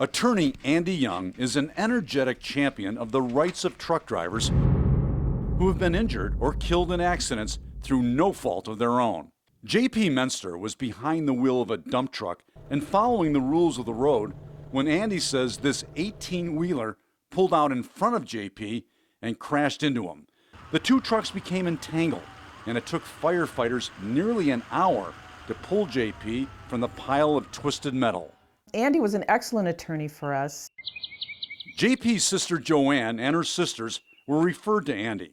Attorney Andy Young is an energetic champion of the rights of truck drivers who have been injured or killed in accidents through no fault of their own. J.P. Menster was behind the wheel of a dump truck and following the rules of the road when Andy says this 18-wheeler pulled out in front of J.P. and crashed into him. The two trucks became entangled, and it took firefighters nearly an hour to pull J.P. from the pile of twisted metal. Andy was an excellent attorney for us. J.P.'s sister Joanne and her sisters were referred to Andy.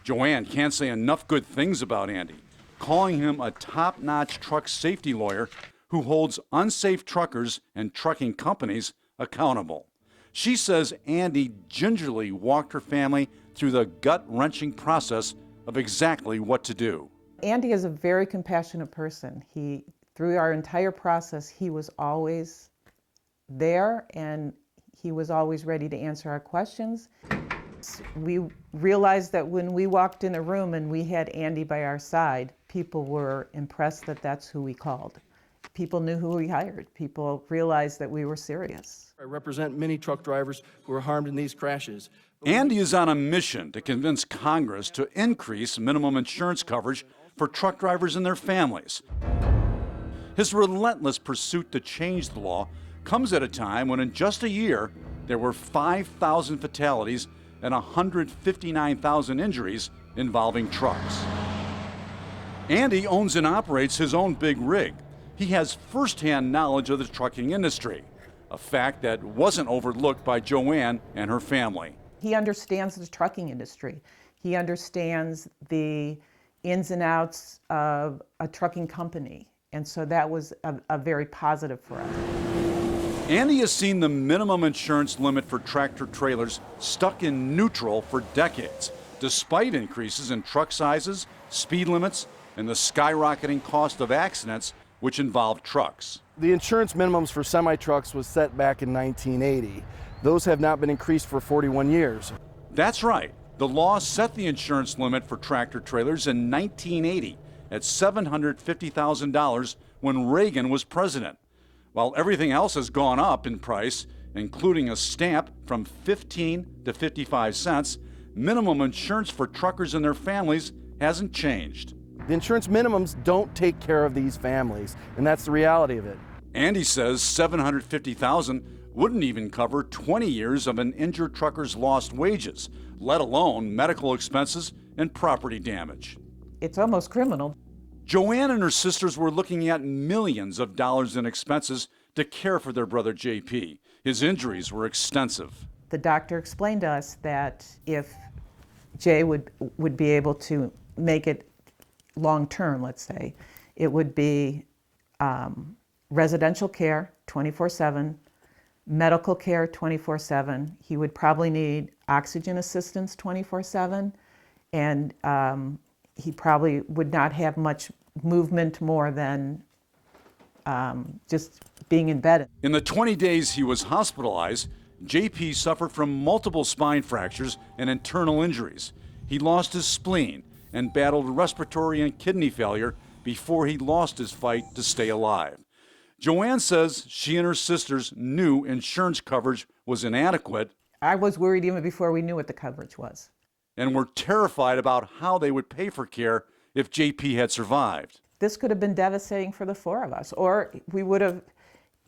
Joanne can't say enough good things about Andy, calling him a top-notch truck safety lawyer who holds unsafe truckers and trucking companies accountable. She says Andy gingerly walked her family through the gut-wrenching process of exactly what to do. Andy is a very compassionate person. Through our entire process, he was always there and he was always ready to answer our questions. We realized that when we walked in a room and we had Andy by our side, people were impressed that that's who we called. People knew who we hired. People realized that we were serious. I represent many truck drivers who were harmed in these crashes. Andy is on a mission to convince Congress to increase minimum insurance coverage for truck drivers and their families. His relentless pursuit to change the law comes at a time when in just a year, there were 5,000 fatalities and 159,000 injuries involving trucks. Andy owns and operates his own big rig. He has firsthand knowledge of the trucking industry, a fact that wasn't overlooked by Joanne and her family. He understands the trucking industry. He understands the ins and outs of a trucking company. And so that was a very positive for us. Andy has seen the minimum insurance limit for tractor trailers stuck in neutral for decades, despite increases in truck sizes, speed limits, and the skyrocketing cost of accidents which involve trucks. The insurance minimums for semi-trucks was set back in 1980. Those have not been increased for 41 years. That's right. The law set the insurance limit for tractor trailers in 1980 at $750,000 when Reagan was president. While everything else has gone up in price, including a stamp from 15 to 55 cents, minimum insurance for truckers and their families hasn't changed. The insurance minimums don't take care of these families, and that's the reality of it. Andy says $750,000 wouldn't even cover 20 years of an injured trucker's lost wages, let alone medical expenses and property damage. It's almost criminal. Joanne and her sisters were looking at millions of dollars in expenses to care for their brother JP. His injuries were extensive. The doctor explained to us that if Jay would be able to make it long-term, let's say, it would be residential care 24/7, medical care 24/7. He would probably need oxygen assistance 24/7, and he probably would not have much movement more than just being in bed. In the 20 days he was hospitalized, JP suffered from multiple spine fractures and internal injuries. He lost his spleen and battled respiratory and kidney failure before he lost his fight to stay alive. Joanne says she and her sisters knew insurance coverage was inadequate. I was worried even before we knew what the coverage was. And were terrified about how they would pay for care if JP had survived. This could have been devastating for the four of us, or we would have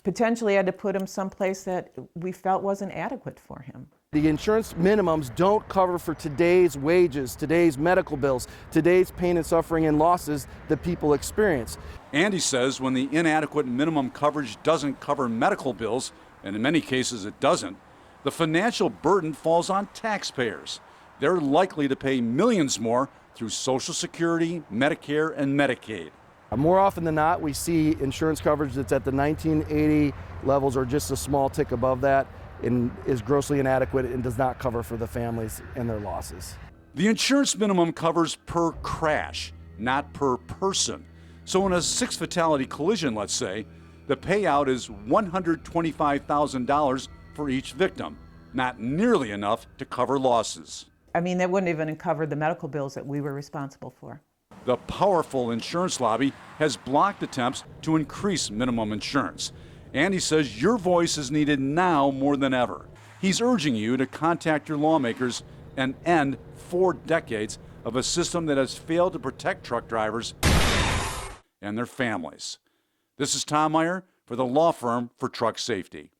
potentially had to put him someplace that we felt wasn't adequate for him. The insurance minimums don't cover for today's wages, today's medical bills, today's pain and suffering and losses that people experience. Andy says when the inadequate minimum coverage doesn't cover medical bills, and in many cases it doesn't, the financial burden falls on taxpayers. They're likely to pay millions more through Social Security, Medicare, and Medicaid. More often than not, we see insurance coverage that's at the 1980 levels or just a small tick above that and is grossly inadequate and does not cover for the families and their losses. The insurance minimum covers per crash, not per person. So in a 6-fatality collision, let's say, the payout is $125,000 for each victim, not nearly enough to cover losses. I mean, that wouldn't even cover the medical bills that we were responsible for. The powerful insurance lobby has blocked attempts to increase minimum insurance. And he says your voice is needed now more than ever. He's urging you to contact your lawmakers and end 4 decades of a system that has failed to protect truck drivers and their families. This is Tom Meyer for the law firm for Truck Safety.